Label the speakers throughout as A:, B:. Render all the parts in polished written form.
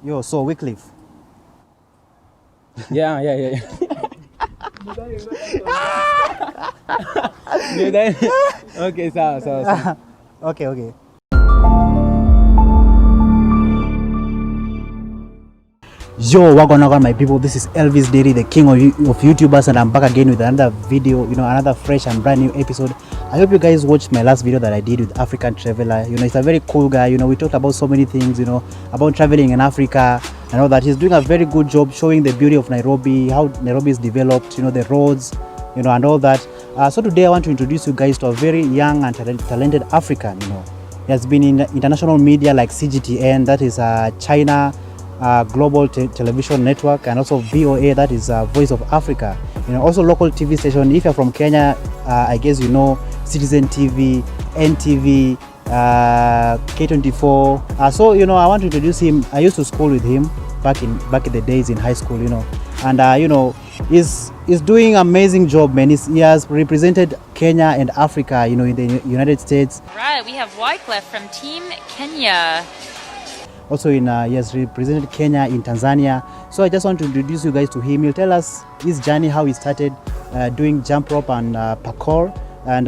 A: Yo, so Wycliffe.
B: Yeah. Okay, so.
A: Okay. Yo, what going on, my people? This is Elvis Dairy, the king of YouTubers, and I'm back again with another video, another fresh and brand new episode. I hope you guys watched my last video that I did with African Traveler. It's a very cool guy. We talked about so many things, about traveling in Africa and all that. He's doing a very good job showing the beauty of Nairobi, how Nairobi is developed, the roads, and all that. So today I want to introduce you guys to a very young and talented African. He has been in international media like CGTN, that is China Global Television Network, and also VOA, that is Voice of Africa. Also local TV station. If you're from Kenya, I guess Citizen TV, NTV, K24. So I want to introduce him. I used to school with him back in the days in high school. And he's doing amazing job, man. He has represented Kenya and Africa, in the United States.
C: Right, we have Wycliffe from Team Kenya.
A: Also he has represented Kenya in Tanzania. So I just want to introduce you guys to him. He'll tell us his journey, how he started doing jump rope and parkour, and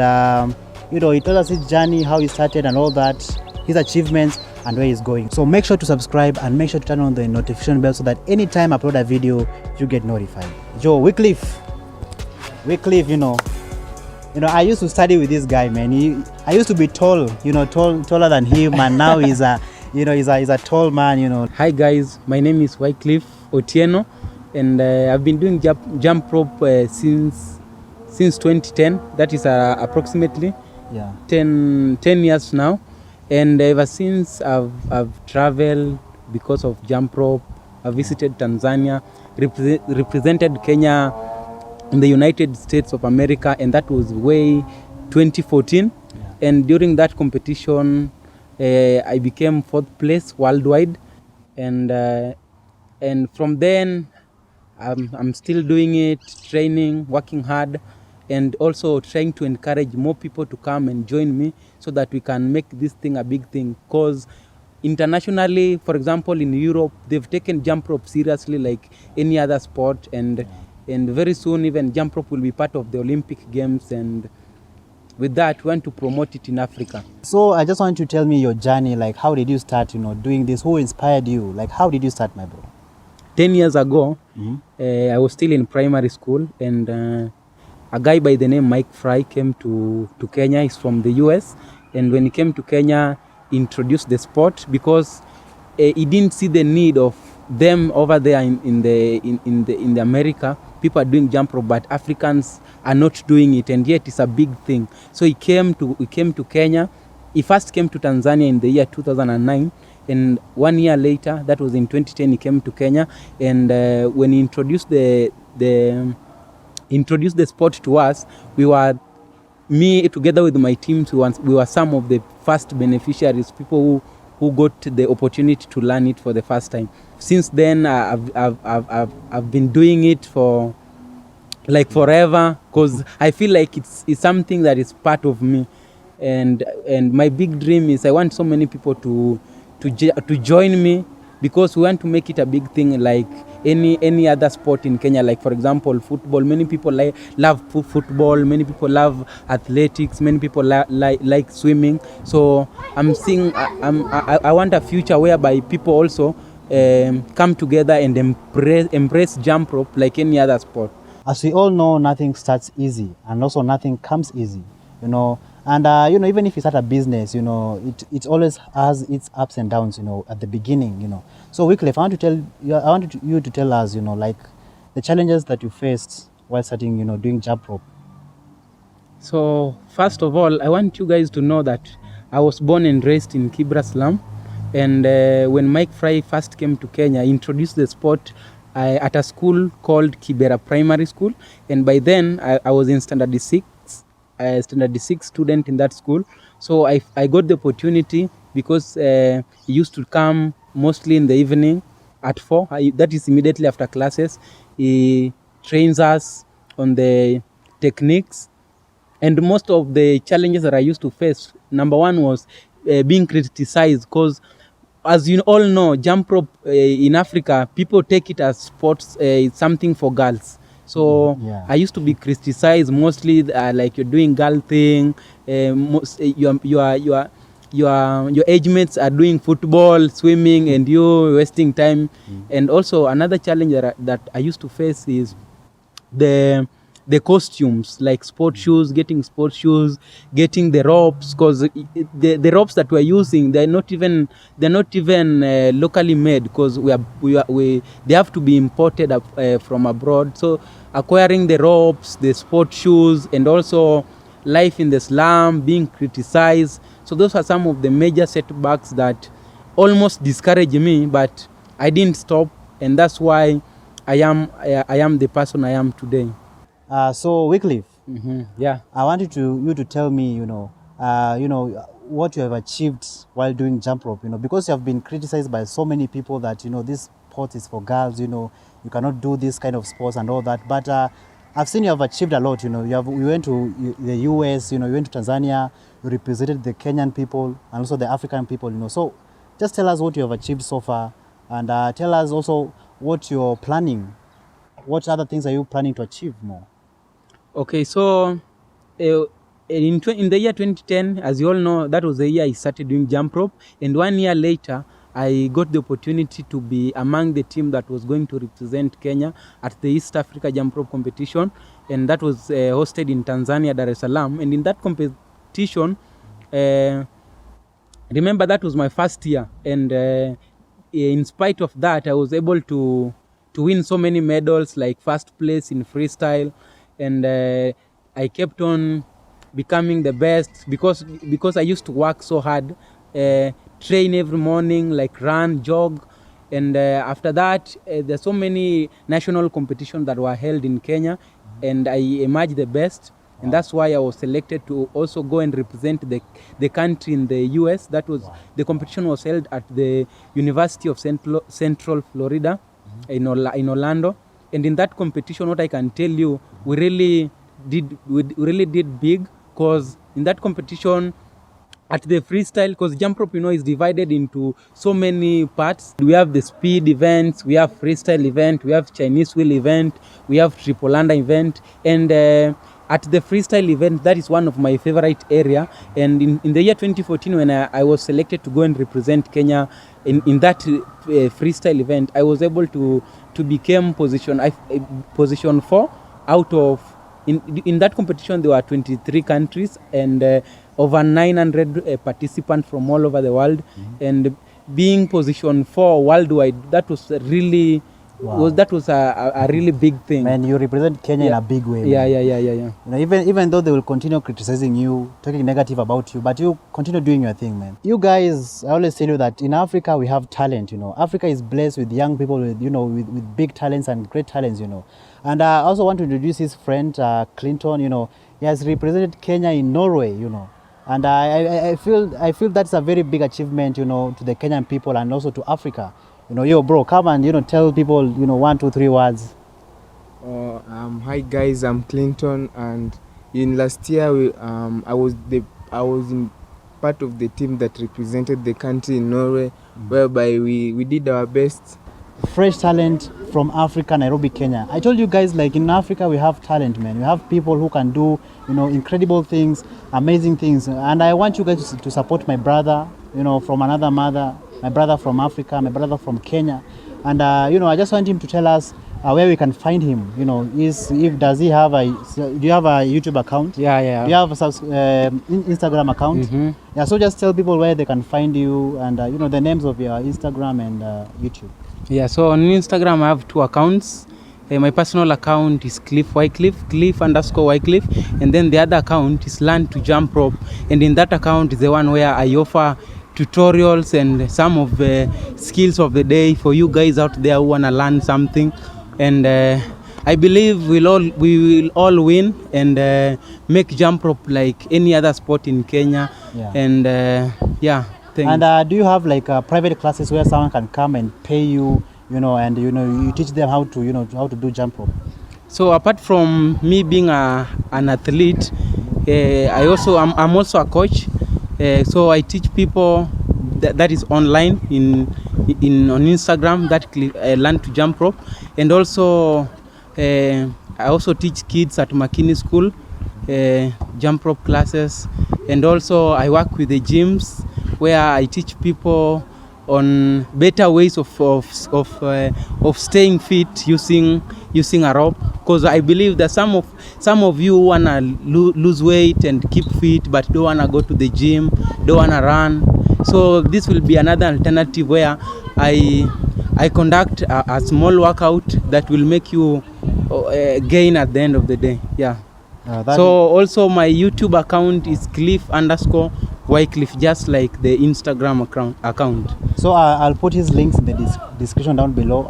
A: he told us his journey, how he started and all that, his achievements and where he's going. So make sure to subscribe and make sure to turn on the notification bell so that anytime I upload a video, you get notified. Yo, Wycliffe, I used to study with this guy, man. I used to be tall, taller than him, and now he's a he's a tall man.
B: Hi guys, my name is Wycliffe Ochieng, and I've been doing jump rope since 2010. That is approximately 10 years now. And ever since I've traveled because of jump rope. I visited Tanzania, represented Kenya in the United States of America, and that was way 2014. And during that competition, I became 4th place worldwide, and from then I'm still doing it, training, working hard, and also trying to encourage more people to come and join me so that we can make this thing a big thing. Because internationally, for example, in Europe, they've taken jump rope seriously like any other sport, and very soon even jump rope will be part of the Olympic Games, and with that, we want to promote it in Africa.
A: So I just want you to tell me your journey, like how did you start, doing this? Who inspired you? Like how did you start, my bro?
B: 10 years ago, I was still in primary school, and a guy by the name Mike Fry came to Kenya. He's from the US, and when he came to Kenya, he introduced the sport because he didn't see the need of them over there in the America. People are doing jump rope, but Africans are not doing it, and yet it's a big thing. So he came to Kenya. He first came to Tanzania in the year 2009, and 1 year later, that was in 2010, he came to Kenya. And when he introduced the sport to us, me together with my team, we were some of the first beneficiaries, people who got the opportunity to learn it for the first time. Since then, I've been doing it for like forever, because I feel like it's something that is part of me, and my big dream is I want so many people to join me, because we want to make it a big thing like any other sport in Kenya. Like for example, football. Many people love football. Many people love athletics. Many people like swimming. So I want a future whereby people also come together and embrace jump rope like any other sport.
A: As we all know, nothing starts easy, and also nothing comes easy, and even if you start a business, it always has its ups and downs, at the beginning. So Wycliffe, I want you to tell us, like the challenges that you faced while starting, doing jump rope.
B: So first of all, I want you guys to know that I was born and raised in Kibra slum, and when Mike Fry first came to Kenya, he introduced the sport at a school called Kibera Primary School, and by then I was in standard 6 student in that school. So I got the opportunity because he used to come mostly in the evening at 4. That is immediately after classes. He trains us on the techniques, and most of the challenges that I used to face, number one was being criticized, because as you all know, jump rope in Africa, people take it as sports, something for girls. So I used to be criticized mostly like you're doing girl thing. Your age mates are doing football, swimming, and you wasting time. And also another challenge that I used to face is the costumes, like sport shoes, getting getting the ropes, because the ropes that we're using, they're not even locally made, because they have to be imported from abroad. So acquiring the ropes, the sport shoes, and also life in the slum, being criticized. So those are some of the major setbacks that almost discouraged me, but I didn't stop, and that's why I am the person I am today.
A: So Wycliffe,
B: yeah,
A: I want you to tell me, what you have achieved while doing jump rope. Because you have been criticized by so many people that this sport is for girls. You cannot do this kind of sports and all that. But I've seen you have achieved a lot. You went to the US. You went to Tanzania. You represented the Kenyan people and also the African people. So just tell us what you have achieved so far, and tell us also what you're planning. What other things are you planning to achieve more?
B: Okay, so in the year 2010, as you all know, that was the year I started doing jump rope, and 1 year later, I got the opportunity to be among the team that was going to represent Kenya at the East Africa jump rope competition, and that was hosted in Tanzania, Dar es Salaam. And in that competition, remember that was my first year, and in spite of that, I was able to win so many medals, like first place in freestyle, and I kept on becoming the best because I used to work so hard, train every morning, like run, jog, and after that there's so many national competitions that were held in Kenya, and I emerged the best. And that's why I was selected to also go and represent the country in the US. That was the competition was held at the University of Central Florida in Orlando. And in that competition, what I can tell you, we really did big, because in that competition, at the freestyle, because jump rope, is divided into so many parts. We have the speed events, we have freestyle event, we have Chinese wheel event, we have triple under event, and at the freestyle event, that is one of my favorite area. And in the year 2014, when I was selected to go and represent Kenya in that freestyle event, I was able to become position 4 out of, in that competition, there were 23 countries and over 900 participants from all over the world. And being position 4 worldwide, that was really... Wow. That was a really big thing.
A: Man, you represent Kenya in a big way.
B: Yeah.
A: Even though they will continue criticizing you, talking negative about you, but you continue doing your thing, man. You guys, I always tell you that in Africa we have talent. Africa is blessed with young people with with big talents and great talents. And I also want to introduce his friend Clinton. He has represented Kenya in Norway. And I feel that's a very big achievement. To the Kenyan people and also to Africa. Yo, bro, come and tell people 1, 2, 3 words.
D: Hi guys, I'm Clinton, and in last year I was in part of the team that represented the country in Norway, whereby we did our best.
A: Fresh talent from Africa, Nairobi, Kenya. I told you guys, like in Africa we have talent, man. We have people who can do incredible things, amazing things, and I want you guys to support my brother, from another mother. My brother from Africa, my brother from Kenya, and I just want him to tell us where we can find him. Does he have do you have a YouTube account?
B: Yeah.
A: Do you have a Instagram account? Yeah. So just tell people where they can find you and the names of your Instagram and YouTube.
B: Yeah. So on Instagram I have 2 accounts. My personal account is Wycliffe, Cliff_Wycliffe, and then the other account is Learn to Jump Rope, and in that account is the one where I offer tutorials and some of the skills of the day for you guys out there who want to learn something. And I believe we will all win and make jump rope like any other sport in Kenya. And thanks.
A: And do you have like private classes where someone can come and pay you, and you teach them how to do jump rope?
B: So apart from me being an athlete, I'm also a coach. So I teach people that is online on Instagram, that Learn to Jump Rope. And also I also teach kids at Makini School jump rope classes, and also I work with the gyms where I teach people on better ways of staying fit using a rope, because I believe that some of you wanna lose weight and keep fit but don't wanna go to the gym, don't wanna run. So this will be another alternative where I conduct a small workout that will make you gain at the end of the day. Yeah. So also my YouTube account is Cliff_Wycliffe, just like the Instagram account.
A: So I'll put his links in the description down below. I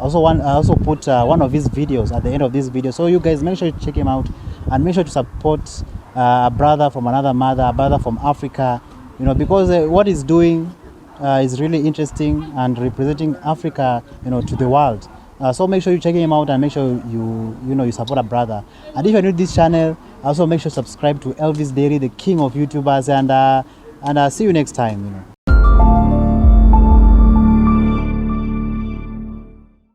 A: also put one of his videos at the end of this video. So you guys make sure you check him out and make sure to support a brother from another mother, a brother from Africa. You know, because what he's doing is really interesting and representing Africa, you know, to the world. So make sure you check him out and make sure you support a brother. And if you're new to this channel, also make sure to subscribe to Elvis Dairy, the king of YouTubers, and see you next time. You know.